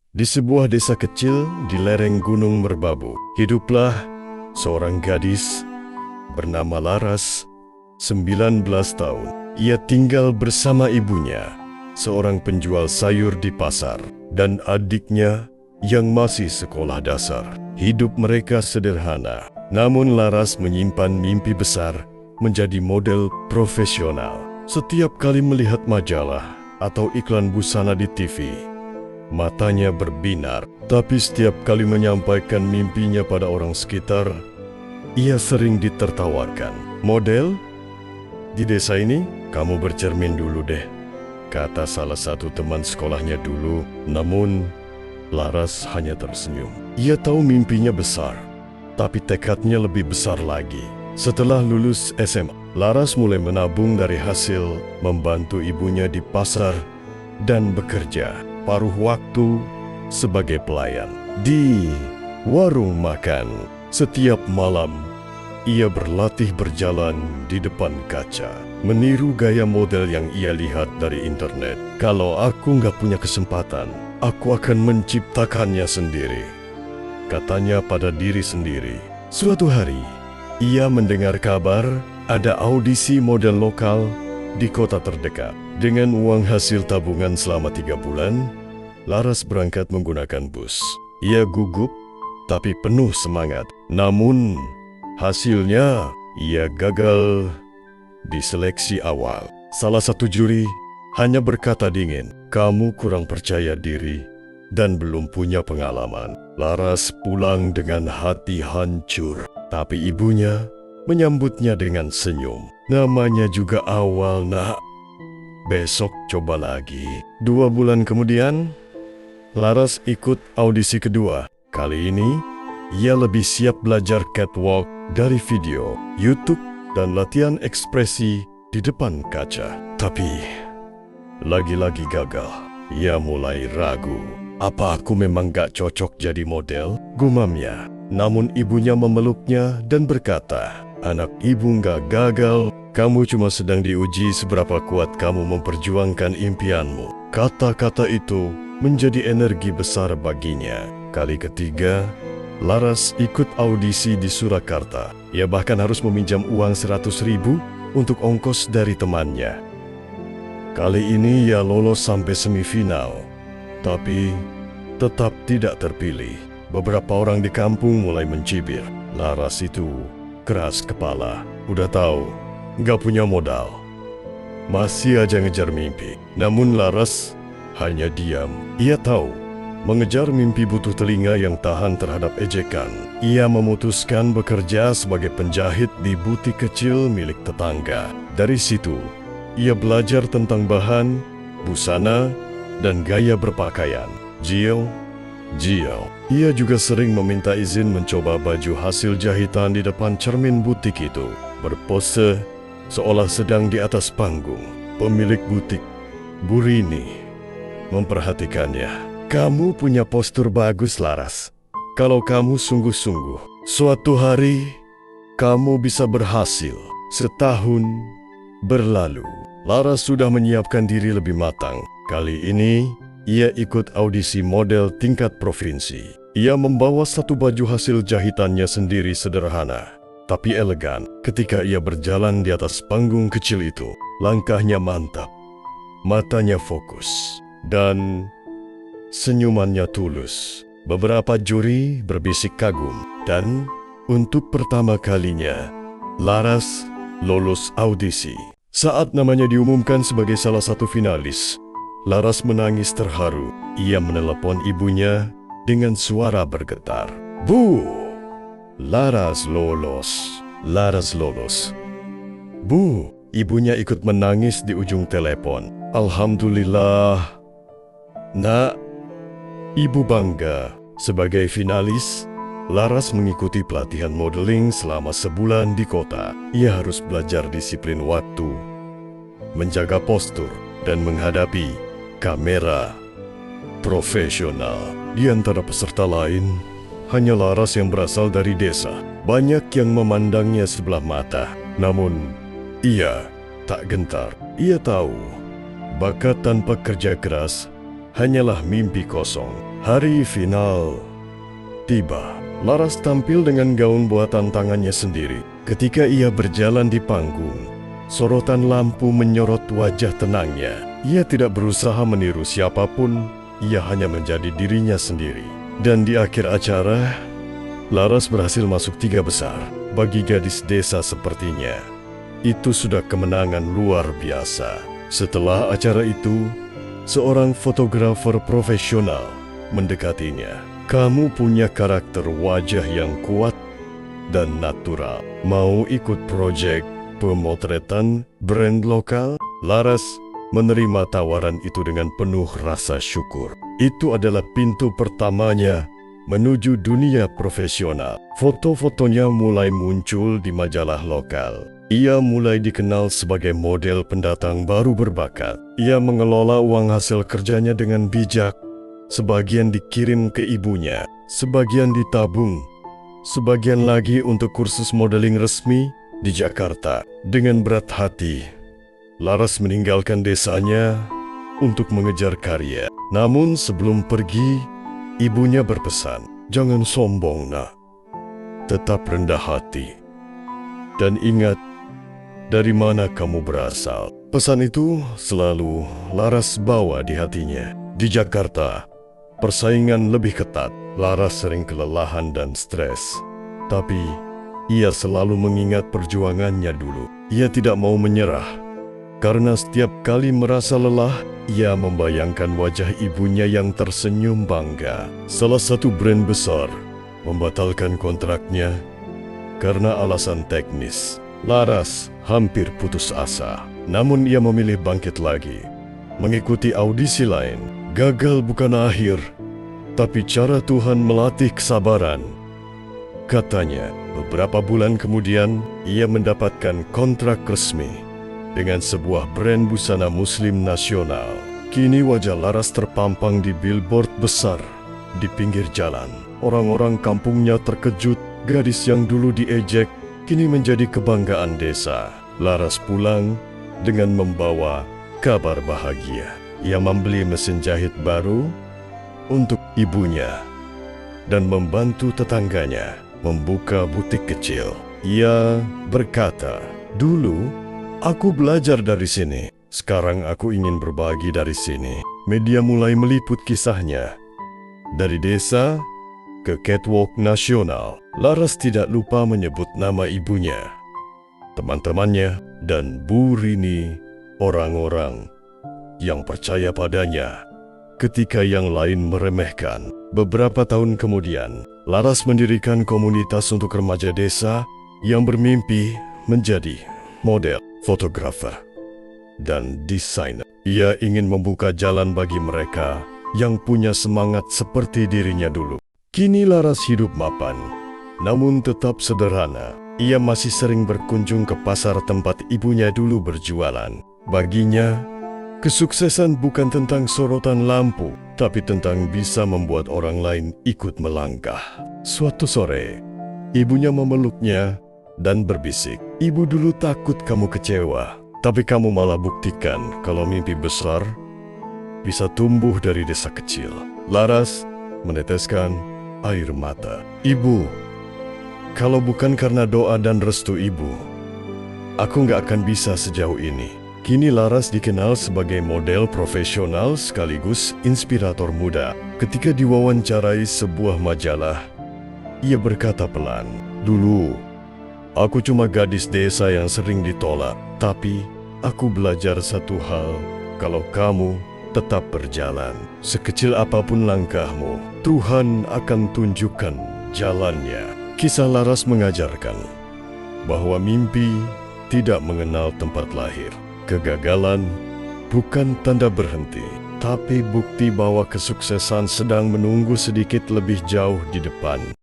Di sebuah desa kecil di lereng Gunung Merbabu, hiduplah seorang gadis bernama Laras, 19 tahun. Ia tinggal bersama ibunya, seorang penjual sayur di pasar, dan adiknya yang masih sekolah dasar. Hidup mereka sederhana, namun Laras menyimpan mimpi besar menjadi model profesional. Setiap kali melihat majalah atau iklan busana di TV, matanya berbinar. Tapi setiap kali menyampaikan mimpinya pada orang sekitar, ia sering ditertawakan. "Model? Di desa ini, kamu bercermin dulu deh," kata salah satu teman sekolahnya dulu. Namun, Laras hanya tersenyum. Ia tahu mimpinya besar, tapi tekadnya lebih besar lagi. Setelah lulus SMA, Laras mulai menabung dari hasil membantu ibunya di pasar dan bekerja paruh waktu sebagai pelayan di warung makan. Setiap malam, ia berlatih berjalan di depan kaca, meniru gaya model yang ia lihat dari internet. "Kalau aku nggak punya kesempatan, aku akan menciptakannya sendiri," katanya pada diri sendiri. Suatu hari, ia mendengar kabar ada audisi model lokal di kota terdekat. Dengan uang hasil tabungan selama 3 bulan, Laras berangkat menggunakan bus. Ia gugup tapi penuh semangat. Namun, hasilnya ia gagal di seleksi awal. Salah satu juri hanya berkata dingin, "Kamu kurang percaya diri dan belum punya pengalaman." Laras pulang dengan hati hancur, tapi ibunya menyambutnya dengan senyum. "Namanya juga awal, nak. Besok coba lagi." 2 bulan kemudian, Laras ikut audisi kedua. Kali ini, ia lebih siap belajar catwalk dari video, YouTube, dan latihan ekspresi di depan kaca. Tapi, lagi-lagi gagal. Ia mulai ragu. "Apa aku memang gak cocok jadi model?" gumamnya. Namun ibunya memeluknya dan berkata, "Anak ibu gak gagal. Kamu cuma sedang diuji seberapa kuat kamu memperjuangkan impianmu." Kata-kata itu menjadi energi besar baginya. Kali ketiga, Laras ikut audisi di Surakarta. Ia bahkan harus meminjam uang 100.000 untuk ongkos dari temannya. Kali ini ia lolos sampai semifinal, tapi tetap tidak terpilih. Beberapa orang di kampung mulai mencibir. Laras itu keras kepala. Udah tahu, gak punya modal, masih aja ngejar mimpi. Namun Laras hanya diam. Ia tahu, mengejar mimpi butuh telinga yang tahan terhadap ejekan. Ia memutuskan bekerja sebagai penjahit di butik kecil milik tetangga. Dari situ, ia belajar tentang bahan, busana, dan gaya berpakaian. Jiel. Ia juga sering meminta izin mencoba baju hasil jahitan di depan cermin butik itu. Berpose seolah sedang di atas panggung. Pemilik butik, Bu Rini, memperhatikannya. "Kamu punya postur bagus, Laras. Kalau kamu sungguh-sungguh, suatu hari kamu bisa berhasil." Setahun berlalu. Laras sudah menyiapkan diri lebih matang. Kali ini, ia ikut audisi model tingkat provinsi. Ia membawa satu baju hasil jahitannya sendiri sederhana, tapi elegan. Ketika ia berjalan di atas panggung kecil itu, langkahnya mantap, matanya fokus, dan senyumannya tulus. Beberapa juri berbisik kagum, dan untuk pertama kalinya, Laras lolos audisi. Saat namanya diumumkan sebagai salah satu finalis, Laras menangis terharu. Ia menelepon ibunya dengan suara bergetar. "Bu, Laras lolos. Laras lolos." "Bu," ibunya ikut menangis di ujung telepon. "Alhamdulillah, nak." Ibu bangga. Sebagai finalis, Laras mengikuti pelatihan modeling selama sebulan di kota. Ia harus belajar disiplin waktu, menjaga postur, dan menghadapi kamera profesional. Di antara peserta lain, hanya Laras yang berasal dari desa. Banyak yang memandangnya sebelah mata. Namun, ia tak gentar. Ia tahu, bakat tanpa kerja keras hanyalah mimpi kosong. Hari final tiba. Laras tampil dengan gaun buatan tangannya sendiri. Ketika ia berjalan di panggung, sorotan lampu menyorot wajah tenangnya. Ia tidak berusaha meniru siapapun, ia hanya menjadi dirinya sendiri. Dan di akhir acara, Laras berhasil masuk 3 besar. Bagi gadis desa sepertinya, itu sudah kemenangan luar biasa. Setelah acara itu, seorang fotografer profesional mendekatinya. Kamu punya karakter wajah yang kuat dan natural. Mau ikut proyek pemotretan brand lokal? Laras menerima tawaran itu dengan penuh rasa syukur. Itu adalah pintu pertamanya menuju dunia profesional. Foto-fotonya mulai muncul di majalah lokal. Ia mulai dikenal sebagai model pendatang baru berbakat. Ia mengelola uang hasil kerjanya dengan bijak. Sebagian dikirim ke ibunya, sebagian ditabung, sebagian lagi untuk kursus modeling resmi di Jakarta. Dengan berat hati, Laras meninggalkan desanya untuk mengejar karya. Namun sebelum pergi, ibunya berpesan, "Jangan sombong, nak. Tetap rendah hati. Dan ingat, dari mana kamu berasal." Pesan itu selalu Laras bawa di hatinya. Di Jakarta, persaingan lebih ketat. Laras sering kelelahan dan stres. Tapi, ia selalu mengingat perjuangannya dulu. Ia tidak mau menyerah. Karena setiap kali merasa lelah, ia membayangkan wajah ibunya yang tersenyum bangga. Salah satu brand besar membatalkan kontraknya karena alasan teknis. Laras hampir putus asa. Namun ia memilih bangkit lagi. Mengikuti audisi lain. Gagal bukan akhir, tapi cara Tuhan melatih kesabaran. Katanya, beberapa bulan kemudian, ia mendapatkan kontrak resmi dengan sebuah brand busana muslim nasional. Kini wajah Laras terpampang di billboard besar di pinggir jalan. Orang-orang kampungnya terkejut, gadis yang dulu diejek, kini menjadi kebanggaan desa. Laras pulang dengan membawa kabar bahagia. Ia membeli mesin jahit baru untuk ibunya dan membantu tetangganya membuka butik kecil. Ia berkata, "Dulu aku belajar dari sini, sekarang aku ingin berbagi dari sini." Media mulai meliput kisahnya. Dari desa ke catwalk nasional, Laras tidak lupa menyebut nama ibunya, teman-temannya, dan Bu Rini, orang-orang yang percaya padanya ketika yang lain meremehkan. Beberapa tahun kemudian, Laras mendirikan komunitas untuk remaja desa yang bermimpi menjadi model, fotografer, dan desainer. Ia ingin membuka jalan bagi mereka yang punya semangat seperti dirinya dulu. Kini Laras hidup mapan, namun tetap sederhana. Ia masih sering berkunjung ke pasar tempat ibunya dulu berjualan. Baginya, kesuksesan bukan tentang sorotan lampu, tapi tentang bisa membuat orang lain ikut melangkah. Suatu sore, ibunya memeluknya dan berbisik, "Ibu dulu takut kamu kecewa, tapi kamu malah buktikan kalau mimpi besar bisa tumbuh dari desa kecil." Laras meneteskan air mata. "Ibu, kalau bukan karena doa dan restu ibu, aku nggak akan bisa sejauh ini." Kini Laras dikenal sebagai model profesional sekaligus inspirator muda. Ketika diwawancarai sebuah majalah, ia berkata pelan, "Dulu, aku cuma gadis desa yang sering ditolak. Tapi, aku belajar satu hal, kalau kamu tetap berjalan, sekecil apapun langkahmu, Tuhan akan tunjukkan jalannya." Kisah Laras mengajarkan bahwa mimpi tidak mengenal tempat lahir. Kegagalan bukan tanda berhenti, tapi bukti bahwa kesuksesan sedang menunggu sedikit lebih jauh di depan.